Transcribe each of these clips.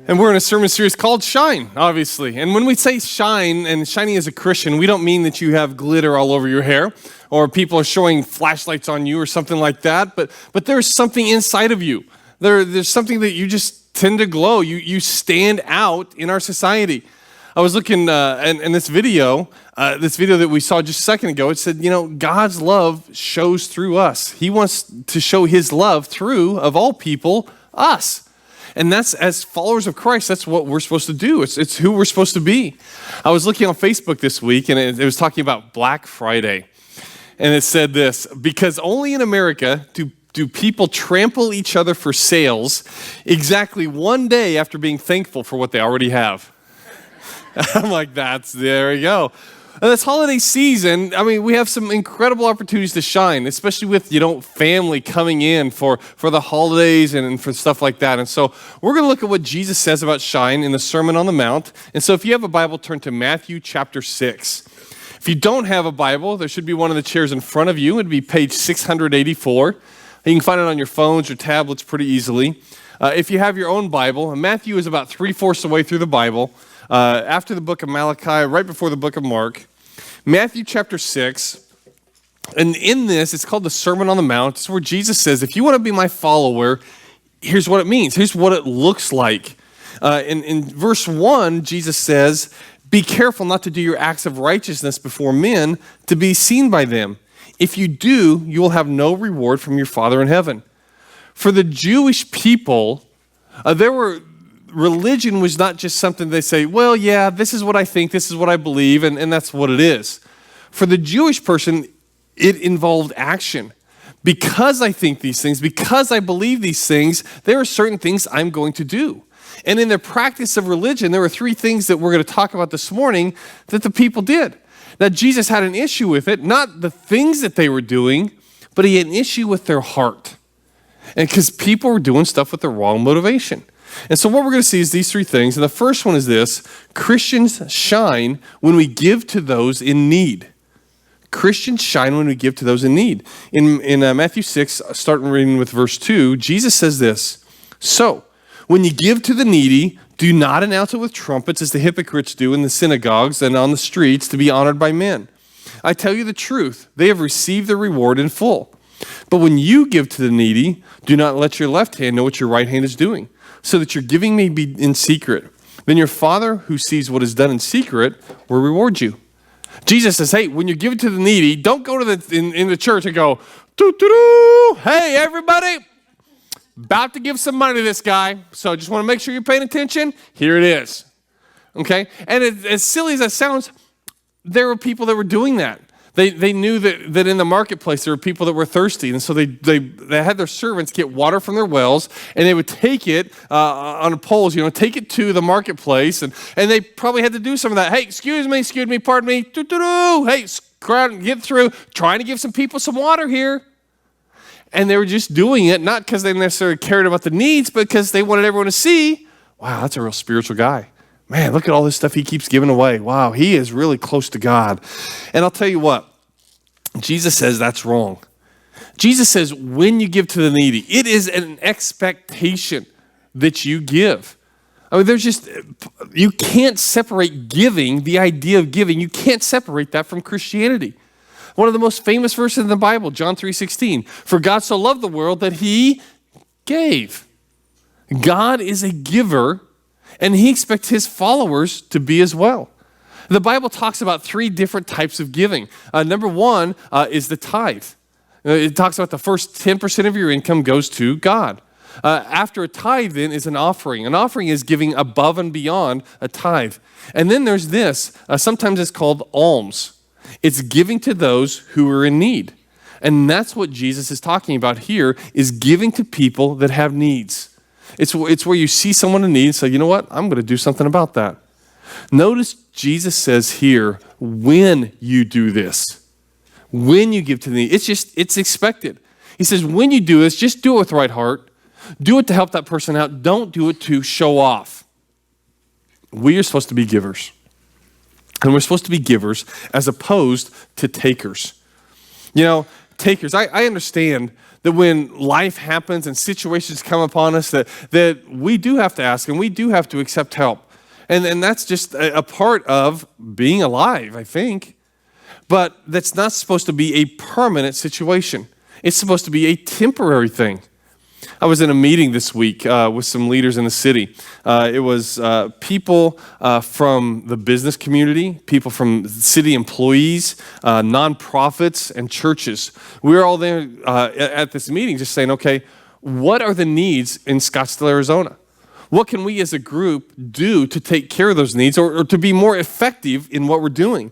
And we're in a sermon series called Shine, obviously. And when we say shine, and shining as a Christian, we don't mean that you have glitter all over your hair or people are showing flashlights on you or something like that, but there's something inside of you. There's something that you just tend to glow. You stand out in our society. I was looking in this video that we saw just a second ago. It said, God's love shows through us. He wants to show his love through, of all people, us. And that's, as followers of Christ, that's what we're supposed to do. It's who we're supposed to be. I was looking on Facebook this week, and it was talking about Black Friday. And it said this: because only in America do people trample each other for sales exactly one day after being thankful for what they already have. I'm like, there we go. And this holiday season, we have some incredible opportunities to shine, especially with, family coming in for the holidays and for stuff like that. And so we're going to look at what Jesus says about shine in the Sermon on the Mount. And so if you have a Bible, turn to Matthew chapter 6. If you don't have a Bible, there should be one of the chairs in front of you. It'd be page 684. You can find it on your phones or tablets pretty easily. If you have your own Bible, Matthew is about 3/4 the way through the Bible. After the book of Malachi, right before the book of Mark. Matthew chapter 6, and in this, it's called the Sermon on the Mount. It's where Jesus says, if you want to be my follower, here's what it means. Here's what it looks like. In verse 1, Jesus says, be careful not to do your acts of righteousness before men to be seen by them. If you do, you will have no reward from your Father in heaven. For the Jewish people, religion was not just something they say, well, yeah, this is what I think, this is what I believe, and that's what it is. For the Jewish person, it involved action. Because I think these things, because I believe these things, there are certain things I'm going to do. And in their practice of religion, there were 3 things that we're going to talk about this morning that the people did. Now, Jesus had an issue with it, not the things that they were doing, but he had an issue with their heart. And because people were doing stuff with the wrong motivation. And so what we're going to see is these 3 things. And the first one is this: Christians shine when we give to those in need. Christians shine when we give to those in need. In Matthew 6, starting reading with verse 2, Jesus says this: so, when you give to the needy, do not announce it with trumpets as the hypocrites do in the synagogues and on the streets to be honored by men. I tell you the truth, they have received their reward in full. But when you give to the needy, do not let your left hand know what your right hand is doing, so that your giving may be in secret. Then your Father who sees what is done in secret will reward you. Jesus says, hey, when you're giving to the needy, don't go to in the church and go, doo-doo-doo, hey, everybody, about to give some money to this guy, so just want to make sure you're paying attention. Here it is. Okay? And as silly as that sounds, there were people that were doing that. They knew that in the marketplace there were people that were thirsty, and so they had their servants get water from their wells, and they would take it on poles, take it to the marketplace, and they probably had to do some of that. Hey, excuse me, pardon me, doo-doo-doo. Hey, crowd, get through, trying to give some people some water here. And they were just doing it, not because they necessarily cared about the needs, but because they wanted everyone to see, wow, that's a real spiritual guy. Man, look at all this stuff he keeps giving away. Wow, he is really close to God. And I'll tell you what, Jesus says that's wrong. Jesus says when you give to the needy, it is an expectation that you give. You can't separate giving, the idea of giving, you can't separate that from Christianity. One of the most famous verses in the Bible, John 3:16, for God so loved the world that he gave. God is a giver, and he expects his followers to be as well. The Bible talks about 3 different types of giving. Number 1 is the tithe. It talks about the first 10% of your income goes to God. After a tithe then is an offering. An offering is giving above and beyond a tithe. And then there's this. Sometimes it's called alms. It's giving to those who are in need. And that's what Jesus is talking about here, is giving to people that have needs. It's where you see someone in need and say, you know what, I'm going to do something about that. Notice Jesus says here, when you do this, when you give to the needy, it's expected. He says, when you do this, just do it with the right heart. Do it to help that person out. Don't do it to show off. We are supposed to be givers. And we're supposed to be givers as opposed to takers. takers. I understand that when life happens and situations come upon us that we do have to ask and we do have to accept help. And that's just a part of being alive, I think. But that's not supposed to be a permanent situation. It's supposed to be a temporary thing. I was in a meeting this week with some leaders in the city. It was people from the business community, people from city employees, nonprofits, and churches. We were all there at this meeting just saying, okay, what are the needs in Scottsdale, Arizona? What can we as a group do to take care of those needs or to be more effective in what we're doing?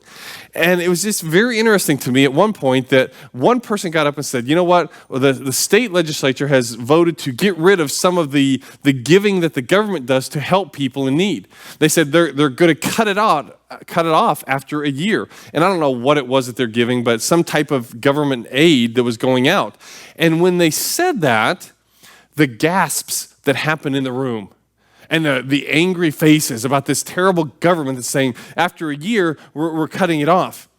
And it was just very interesting to me at one point that one person got up and said, you know what, the state legislature has voted to get rid of some of the giving that the government does to help people in need. They said they're going to cut it off after a year. And I don't know what it was that they're giving, but some type of government aid that was going out. And when they said that, the gasps that happened in the room, and the angry faces about this terrible government that's saying, after a year, we're cutting it off.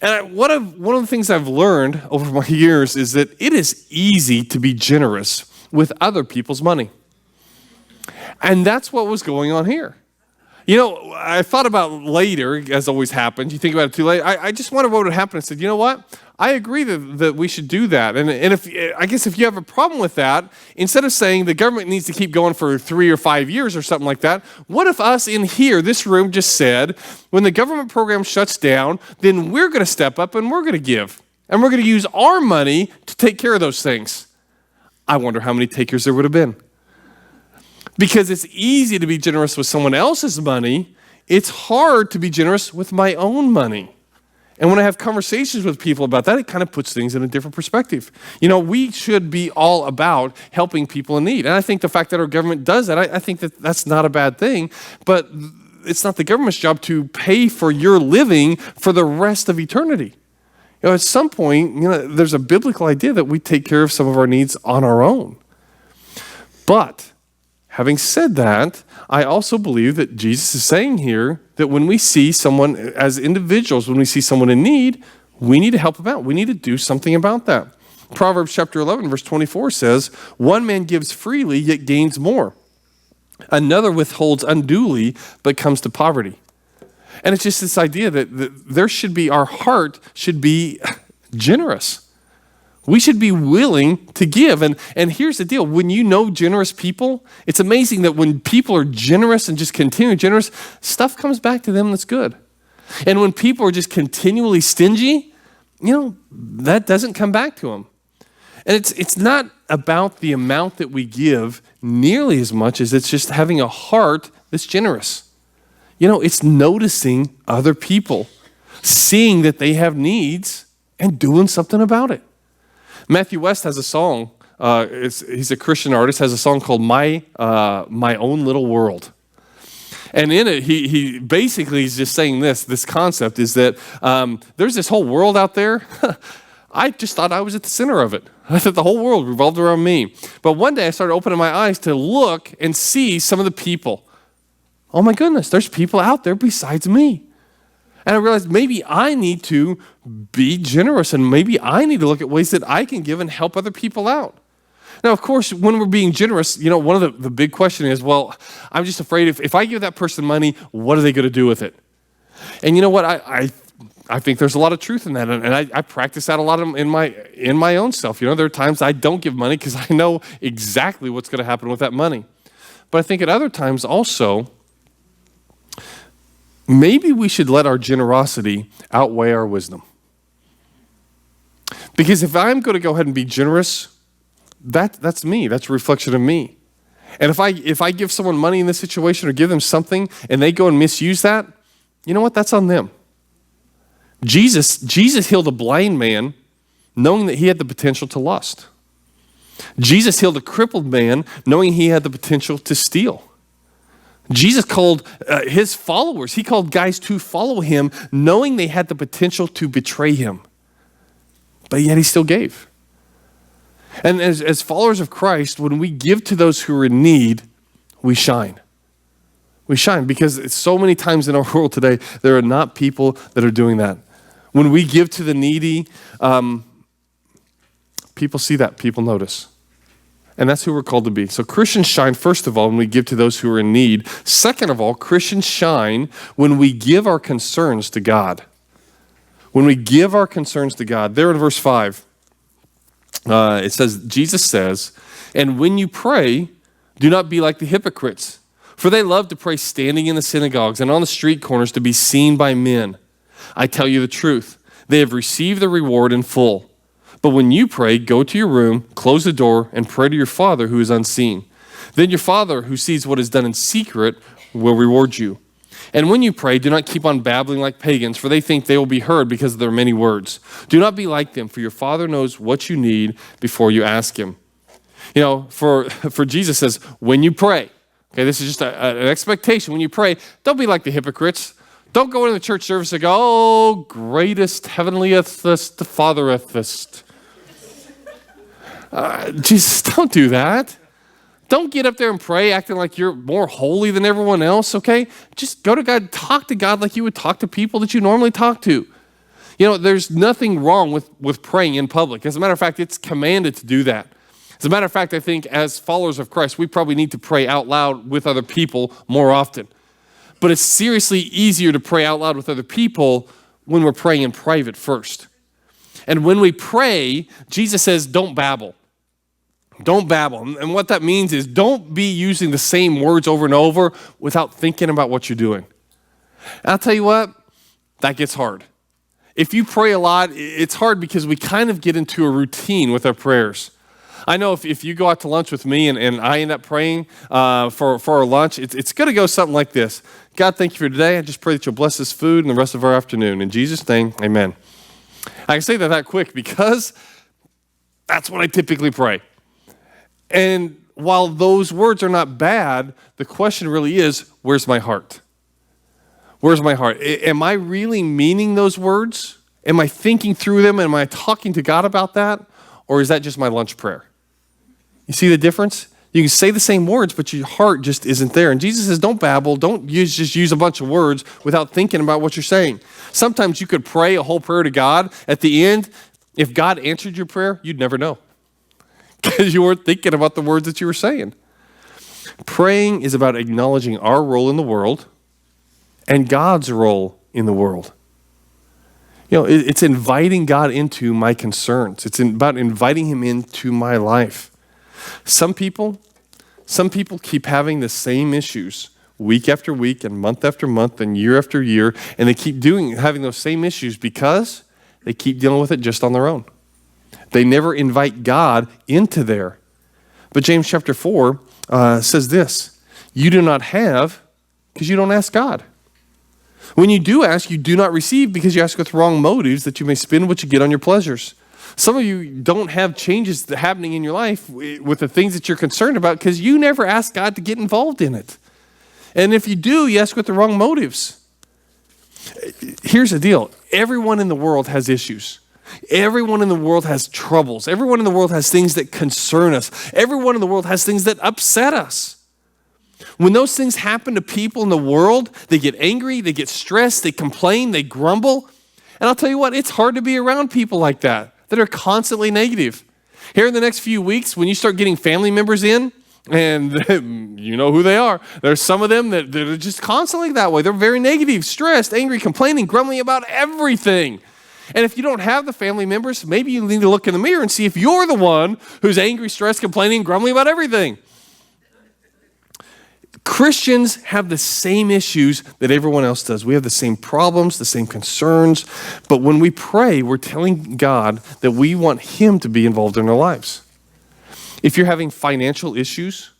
And one of the things I've learned over my years is that it is easy to be generous with other people's money. And that's what was going on here. You know, I thought about later, as always happens, you think about it too late. I just wondered what would happen. I said, you know what? I agree that we should do that. And if you have a problem with that, instead of saying the government needs to keep going for 3 or 5 years or something like that, what if us in here, this room, just said, when the government program shuts down, then we're going to step up and we're going to give. And we're going to use our money to take care of those things. I wonder how many takers there would have been. Because it's easy to be generous with someone else's money. It's hard to be generous with my own money. And when I have conversations with people about that, it kind of puts things in a different perspective. You know, we should be all about helping people in need. And I think the fact that our government does that, I think that that's not a bad thing. But it's not the government's job to pay for your living for the rest of eternity. You know, at some point, there's a biblical idea that we take care of some of our needs on our own. But having said that, I also believe that Jesus is saying here that when we see someone, as individuals, when we see someone in need, we need to help them out. We need to do something about that. Proverbs chapter 11, verse 24 says, one man gives freely, yet gains more. Another withholds unduly, but comes to poverty. And it's just this idea that our heart should be generous. We should be willing to give. And here's the deal. When you know generous people, it's amazing that when people are generous and just continue generous, stuff comes back to them that's good. And when people are just continually stingy, that doesn't come back to them. And it's not about the amount that we give nearly as much as it's just having a heart that's generous. It's noticing other people, seeing that they have needs and doing something about it. Matthew West has a song. He's a Christian artist. Has a song called "My Own Little World," and in it, he basically is just saying this concept is that there's this whole world out there. I just thought I was at the center of it. I thought the whole world revolved around me. But one day, I started opening my eyes to look and see some of the people. Oh my goodness, there's people out there besides me. And I realized maybe I need to be generous and maybe I need to look at ways that I can give and help other people out. Now, of course, when we're being generous, one of the big question is, well, I'm just afraid if I give that person money, what are they going to do with it? And you know what? I think there's a lot of truth in that. And I practice that a lot in my own self. There are times I don't give money because I know exactly what's going to happen with that money. But I think at other times also, maybe we should let our generosity outweigh our wisdom. Because if I'm going to go ahead and be generous, that's me. That's a reflection of me. And if I give someone money in this situation or give them something and they go and misuse that, you know what? That's on them. Jesus healed a blind man knowing that he had the potential to lust. Jesus healed a crippled man knowing he had the potential to steal. Jesus called his followers, he called guys to follow him knowing they had the potential to betray him. But yet he still gave. And as followers of Christ, when we give to those who are in need, we shine. We shine because so many times in our world today, there are not people that are doing that. When we give to the needy, people see that, people notice. And that's who we're called to be. So Christians shine, first of all, when we give to those who are in need. Second of all, Christians shine when we give our concerns to God. When we give our concerns to God. There in verse 5, it says, Jesus says, "And when you pray, do not be like the hypocrites, for they love to pray standing in the synagogues and on the street corners to be seen by men. I tell you the truth, they have received the reward in full. But when you pray, go to your room, close the door, and pray to your Father who is unseen. Then your Father who sees what is done in secret will reward you. And when you pray, do not keep on babbling like pagans, for they think they will be heard because of their many words. Do not be like them, for your Father knows what you need before you ask him." You know, for Jesus says, when you pray, okay, this is just an expectation. When you pray, don't be like the hypocrites. Don't go into the church service and go, "Oh, greatest, heavenliest, fatherest." Jesus, don't do that. Don't get up there and pray acting like you're more holy than everyone else, okay? Just go to God, talk to God like you would talk to people that you normally talk to. You know, there's nothing wrong with praying in public. As a matter of fact, it's commanded to do that. As a matter of fact, I think as followers of Christ, we probably need to pray out loud with other people more often. But it's seriously easier to pray out loud with other people when we're praying in private first. And when we pray, Jesus says, don't babble. Don't babble. And what that means is don't be using the same words over and over without thinking about what you're doing. And I'll tell you what, that gets hard. If you pray a lot, it's hard because we kind of get into a routine with our prayers. I know if you go out to lunch with me and I end up praying for our lunch, it's going to go something like this. God, thank you for today. I just pray that you'll bless this food and the rest of our afternoon. In Jesus' name, amen. I can say that quick because that's what I typically pray. And while those words are not bad, the question really is, where's my heart? Where's my heart? Am I really meaning those words? Am I thinking through them? Am I talking to God about that? Or is that just my lunch prayer? You see the difference? You can say the same words, but your heart just isn't there. And Jesus says, don't babble. Don't just use a bunch of words without thinking about what you're saying. Sometimes you could pray a whole prayer to God. At the end, if God answered your prayer, you'd never know because you weren't thinking about the words that you were saying. Praying is about acknowledging our role in the world and God's role in the world. You know, it's inviting God into my concerns. It's about inviting him into my life. Some people keep having the same issues week after week and month after month and year after year, and they keep having those same issues because they keep dealing with it just on their own. They never invite God into there. But James chapter 4 says this, you do not have because you don't ask God. When you do ask, you do not receive because you ask with wrong motives that you may spend what you get on your pleasures. Some of you don't have changes happening in your life with the things that you're concerned about because you never ask God to get involved in it. And if you do, you ask with the wrong motives. Here's the deal. Everyone in the world has issues. Everyone in the world has troubles. Everyone in the world has things that concern us. Everyone in the world has things that upset us. When those things happen to people in the world, they get angry, they get stressed, they complain, they grumble. And I'll tell you what, it's hard to be around people like that are constantly negative. Here in the next few weeks, when you start getting family members in, and you know who they are, there's some of them that are just constantly that way. They're very negative, stressed, angry, complaining, grumbling about everything. And if you don't have the family members, maybe you need to look in the mirror and see if you're the one who's angry, stressed, complaining, grumbling about everything. Christians have the same issues that everyone else does. We have the same problems, the same concerns. But when we pray, we're telling God that we want him to be involved in our lives. If you're having financial issues,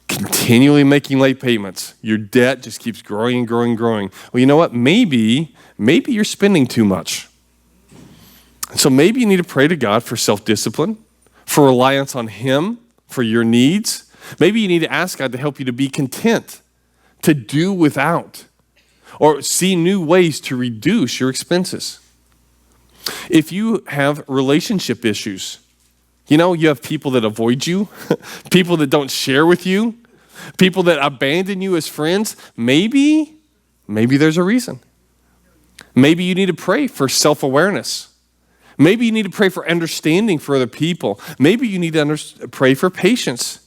continually making late payments, your debt just keeps growing and growing and growing. Well, you know what? Maybe you're spending too much. So maybe you need to pray to God for self-discipline, for reliance on him, for your needs. Maybe you need to ask God to help you to be content, to do without, or see new ways to reduce your expenses. If you have relationship issues, you know, you have people that avoid you, people that don't share with you, people that abandon you as friends, maybe there's a reason. Maybe you need to pray for self-awareness. Maybe you need to pray for understanding for other people. Maybe you need to pray for patience.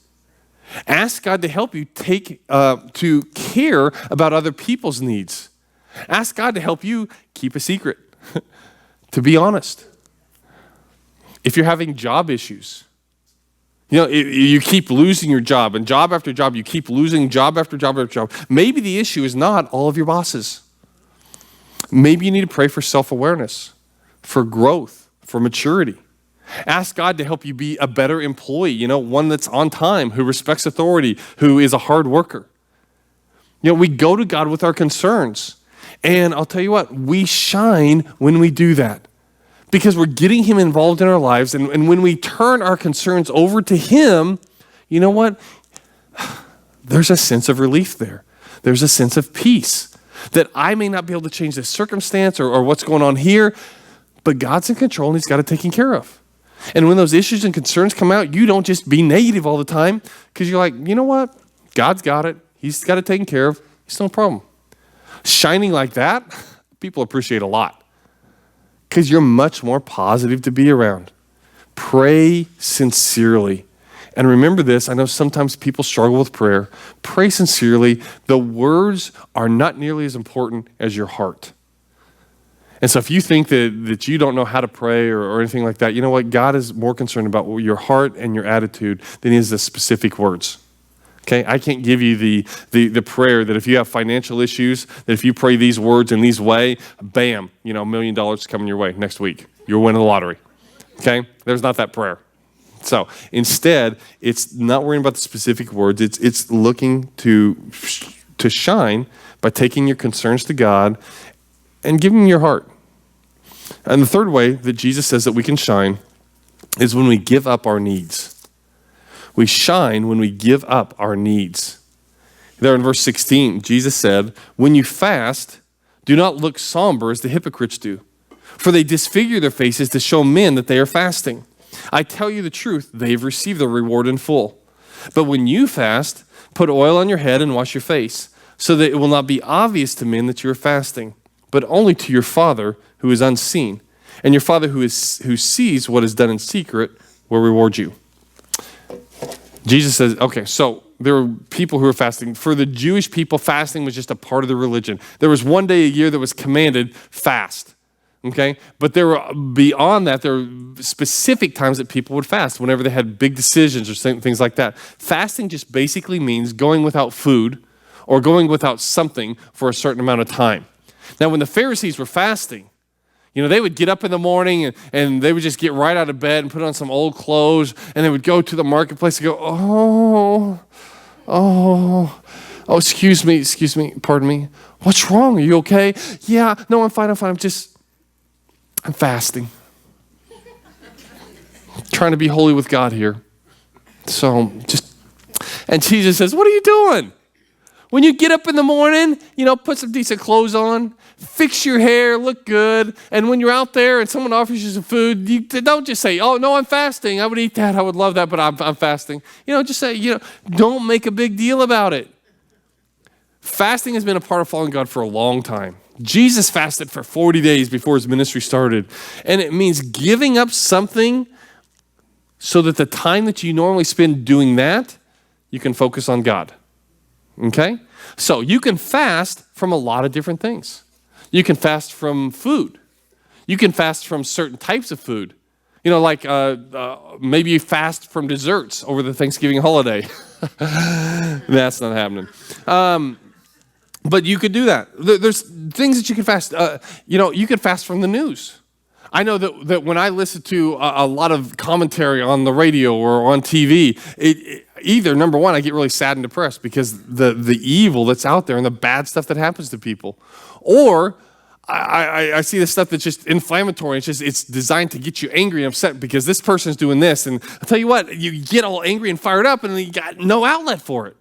Ask God to help you to care about other people's needs. Ask God to help you keep a secret, to be honest. If you're having job issues, you keep losing your job, and job after job, you keep losing job after job after job. Maybe the issue is not all of your bosses. Maybe you need to pray for self-awareness, for growth, for maturity. Ask God to help you be a better employee, one that's on time, who respects authority, who is a hard worker. We go to God with our concerns. And I'll tell you what, we shine when we do that because we're getting him involved in our lives. And when we turn our concerns over to him, you know what? There's a sense of relief there. There's a sense of peace that I may not be able to change this circumstance or what's going on here, but God's in control and he's got it taken care of. And when those issues and concerns come out, you don't just be negative all the time because you're like, you know what? God's got it. He's got it taken care of. It's no problem. Shining like that, people appreciate a lot because you're much more positive to be around. Pray sincerely. And remember this, I know sometimes people struggle with prayer. Pray sincerely. The words are not nearly as important as your heart. And so if you think that you don't know how to pray or anything like that, you know what? God is more concerned about your heart and your attitude than he is the specific words. Okay? I can't give you the prayer that if you have financial issues, that if you pray these words in these way, bam, $1 million is coming your way next week. You're winning the lottery. Okay? There's not that prayer. So instead, it's not worrying about the specific words. It's looking to shine by taking your concerns to God and give him your heart. And the third way that Jesus says that we can shine is when we give up our needs. We shine when we give up our needs. There in verse 16, Jesus said, "When you fast, do not look somber as the hypocrites do, for they disfigure their faces to show men that they are fasting. I tell you the truth, they've received their reward in full. But when you fast, put oil on your head and wash your face, so that it will not be obvious to men that you are fasting, but only to your Father who is unseen. And your Father who sees what is done in secret will reward you." Jesus says, okay, so there were people who were fasting. For the Jewish people, fasting was just a part of the religion. There was one day a year that was commanded fast, okay? But beyond that, there were specific times that people would fast whenever they had big decisions or things like that. Fasting just basically means going without food or going without something for a certain amount of time. Now, when the Pharisees were fasting, they would get up in the morning and they would just get right out of bed and put on some old clothes, and they would go to the marketplace and go, oh, excuse me, pardon me. What's wrong? Are you okay? Yeah, no, I'm fine. I'm fasting. Trying to be holy with God here. And Jesus says, what are you doing? When you get up in the morning, put some decent clothes on, fix your hair, look good. And when you're out there and someone offers you some food, you don't just say, oh, no, I'm fasting. I would eat that. I would love that, but I'm fasting. Just say, don't make a big deal about it. Fasting has been a part of following God for a long time. Jesus fasted for 40 days before his ministry started. And it means giving up something so that the time that you normally spend doing that, you can focus on God. Okay? So you can fast from a lot of different things. You can fast from food. You can fast from certain types of food. Maybe you fast from desserts over the Thanksgiving holiday. That's not happening. But you could do that. There's things that you can fast. You can fast from the news. I know that when I listen to a lot of commentary on the radio or on TV, either, number one, I get really sad and depressed because the evil that's out there and the bad stuff that happens to people. Or I see this stuff that's just inflammatory. It's designed to get you angry and upset because this person's doing this. And I'll tell you what, you get all angry and fired up and then you got no outlet for it.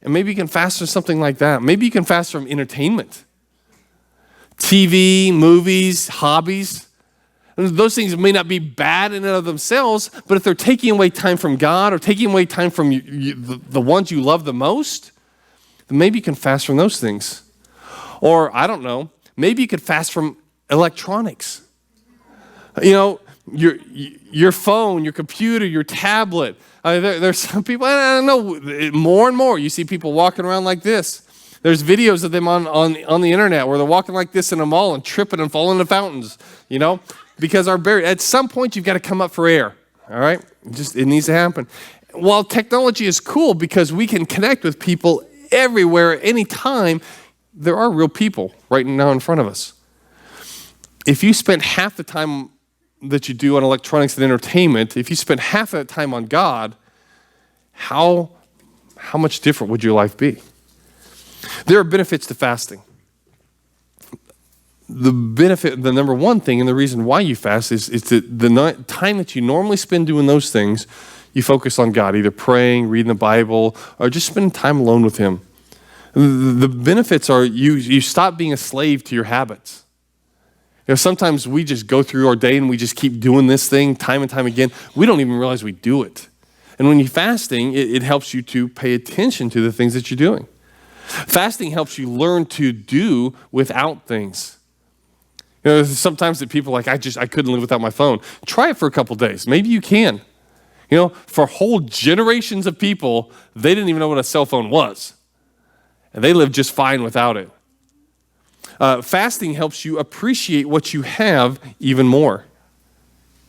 And maybe you can fast from something like that. Maybe you can fast from entertainment. TV, movies, hobbies. Those things may not be bad in and of themselves, but if they're taking away time from God or taking away time from the ones you love the most, then maybe you can fast from those things. Or, I don't know, maybe you could fast from electronics. Your phone, your computer, your tablet. There's some people, I don't know, more and more, you see people walking around like this. There's videos of them on the internet where they're walking like this in a mall and tripping and falling into fountains, because at some point you've got to come up for air, all right? It needs to happen. While technology is cool because we can connect with people everywhere, anytime, there are real people right now in front of us. If you spent half the time that you do on electronics and entertainment, if you spent half of that time on God, how much different would your life be? There are benefits to fasting. The number one thing, and the reason why you fast is that the time that you normally spend doing those things, you focus on God, either praying, reading the Bible, or just spending time alone with Him. The benefits are you stop being a slave to your habits. Sometimes we just go through our day and we just keep doing this thing time and time again. We don't even realize we do it. And when you're fasting, it helps you to pay attention to the things that you're doing. Fasting helps you learn to do without things. Sometimes that people are like, I couldn't live without my phone. Try it for a couple days. Maybe you can. For whole generations of people, they didn't even know what a cell phone was. And they lived just fine without it. Fasting helps you appreciate what you have even more.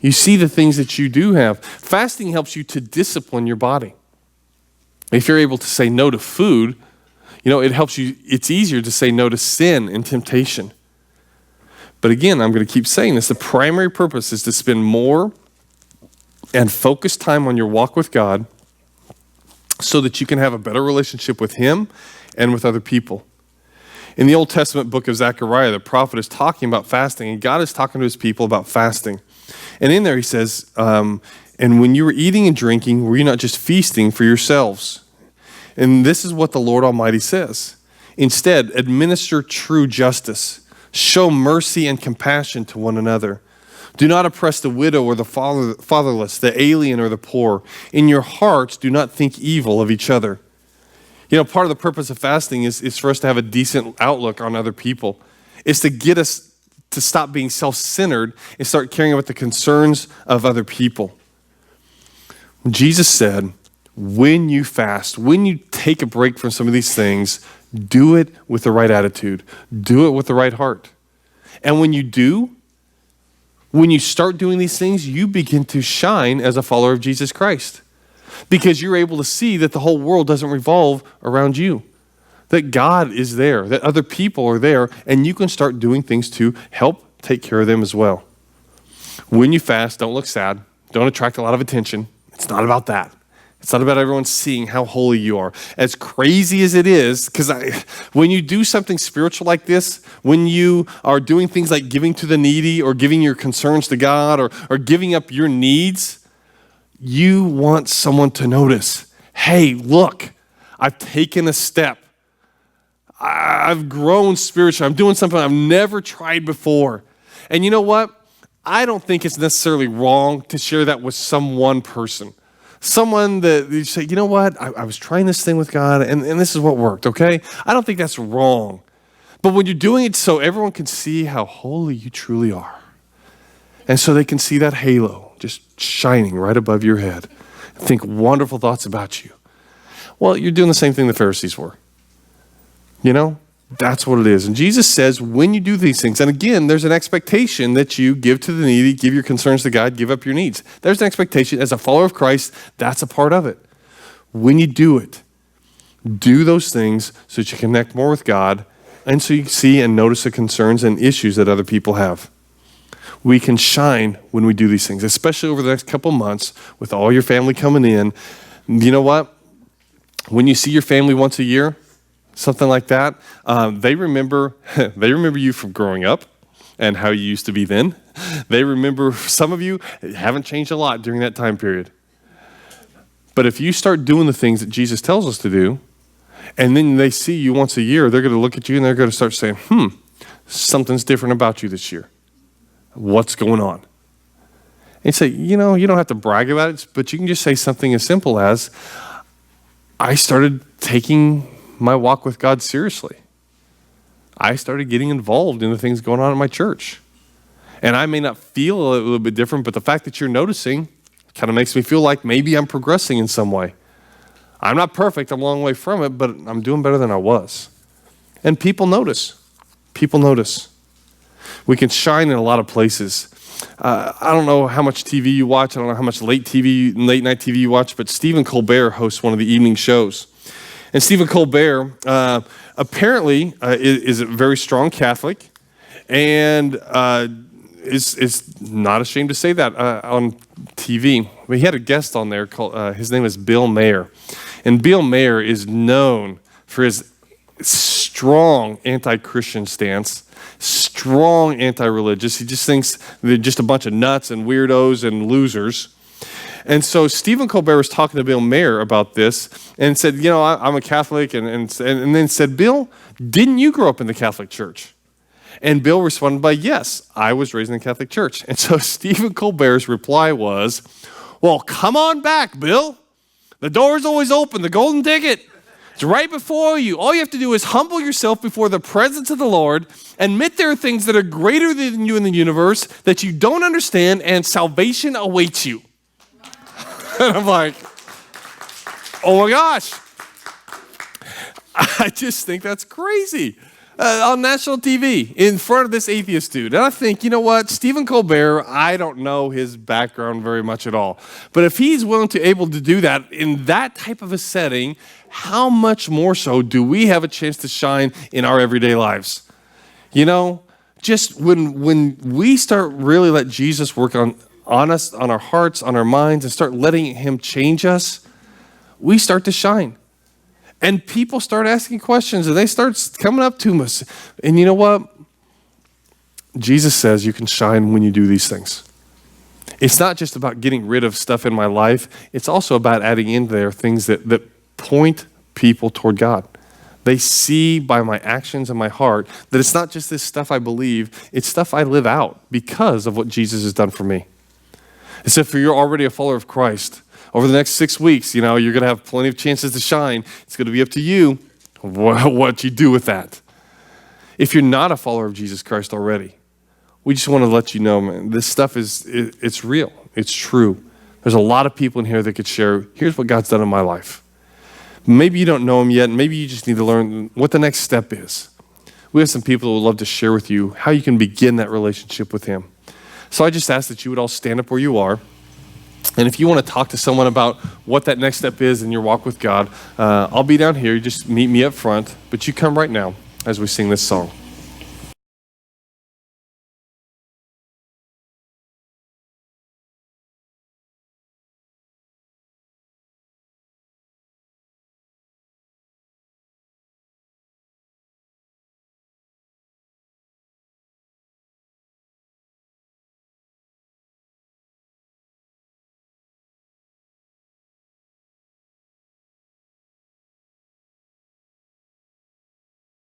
You see the things that you do have. Fasting helps you to discipline your body. If you're able to say no to food, it helps you, it's easier to say no to sin and temptation. But again, I'm going to keep saying this, the primary purpose is to spend more and focused time on your walk with God so that you can have a better relationship with Him and with other people. In the Old Testament book of Zechariah, the prophet is talking about fasting, and God is talking to His people about fasting. And in there he says, and when you were eating and drinking, were you not just feasting for yourselves? And this is what the Lord Almighty says. Instead, administer true justice. Show mercy and compassion to one another. Do not oppress the widow or the fatherless, the alien or the poor. In your hearts, do not think evil of each other. Part of the purpose of fasting is for us to have a decent outlook on other people. It's to get us to stop being self-centered and start caring about the concerns of other people. Jesus said, when you fast, when you take a break from some of these things, do it with the right attitude. Do it with the right heart. And when you start doing these things, you begin to shine as a follower of Jesus Christ. Because you're able to see that the whole world doesn't revolve around you. That God is there, that other people are there, and you can start doing things to help take care of them as well. When you fast, don't look sad. Don't attract a lot of attention. It's not about that. It's not about everyone seeing how holy you are. As crazy as it is, because when you do something spiritual like this, when you are doing things like giving to the needy or giving your concerns to God or giving up your needs, you want someone to notice, hey, look, I've taken a step. I've grown spiritually. I'm doing something I've never tried before. And you know what? I don't think it's necessarily wrong to share that with some one person. Someone that you say, you know what? I was trying this thing with God, and this is what worked, okay? I don't think that's wrong. But when you're doing it so everyone can see how holy you truly are, and so they can see that halo just shining right above your head, and think wonderful thoughts about you. Well, you're doing the same thing the Pharisees were. That's what it is. And Jesus says when you do these things, and again, there's an expectation that you give to the needy, give your concerns to God, give up your needs. There's an expectation as a follower of Christ, that's a part of it. When you do it, do those things so that you connect more with God and so you see and notice the concerns and issues that other people have. We can shine when we do these things, especially over the next couple months with all your family coming in. You know what? When you see your family once a year, something like that, they remember you from growing up and how you used to be then. They remember, some of you haven't changed a lot during that time period. But if you start doing the things that Jesus tells us to do, and then they see you once a year, they're going to look at you and they're going to start saying, something's different about you this year. What's going on? And say, you don't have to brag about it, but you can just say something as simple as, I started taking my walk with God seriously. I started getting involved in the things going on in my church. And I may not feel a little bit different, but the fact that you're noticing kind of makes me feel like maybe I'm progressing in some way. I'm not perfect, I'm a long way from it, but I'm doing better than I was. And people notice. People notice. We can shine in a lot of places. I don't know how much TV you watch. I don't know how much late night TV you watch, but Stephen Colbert hosts one of the evening shows. And Stephen Colbert apparently is a very strong Catholic and is not ashamed to say that on TV. He had a guest on there called, his name is Bill Maher. And Bill Maher is known for his strong anti-Christian stance, strong anti-religious. He just thinks they're just a bunch of nuts and weirdos and losers. And so Stephen Colbert was talking to Bill Maher about this and said, I'm a Catholic, and then said, Bill, didn't you grow up in the Catholic Church? And Bill responded by, yes, I was raised in the Catholic Church. And so Stephen Colbert's reply was, well, come on back, Bill. The door's always open, the golden ticket. It's right before you. All you have to do is humble yourself before the presence of the Lord, admit there are things that are greater than you in the universe that you don't understand, and salvation awaits you. And I'm like, oh my gosh. I just think that's crazy. On national TV, in front of this atheist dude. And I think, you know what, Stephen Colbert, I don't know his background very much at all. But if he's willing to able to do that in that type of a setting, how much more so do we have a chance to shine in our everyday lives? Just when we start really let Jesus work on us, on our hearts, on our minds, and start letting him change us, we start to shine. And people start asking questions, and they start coming up to us. And you know what? Jesus says you can shine when you do these things. It's not just about getting rid of stuff in my life. It's also about adding in there things that point people toward God. They see by my actions and my heart that it's not just this stuff I believe, it's stuff I live out because of what Jesus has done for me. And so if you're already a follower of Christ, over the next 6 weeks, you're going to have plenty of chances to shine. It's going to be up to you what you do with that. If you're not a follower of Jesus Christ already, we just want to let you know, man, this stuff it's real. It's true. There's a lot of people in here that could share, here's what God's done in my life. Maybe you don't know him yet, and maybe you just need to learn what the next step is. We have some people who would love to share with you how you can begin that relationship with him. So I just ask that you would all stand up where you are. And if you want to talk to someone about what that next step is in your walk with God, I'll be down here. You just meet me up front, but you come right now as we sing this song.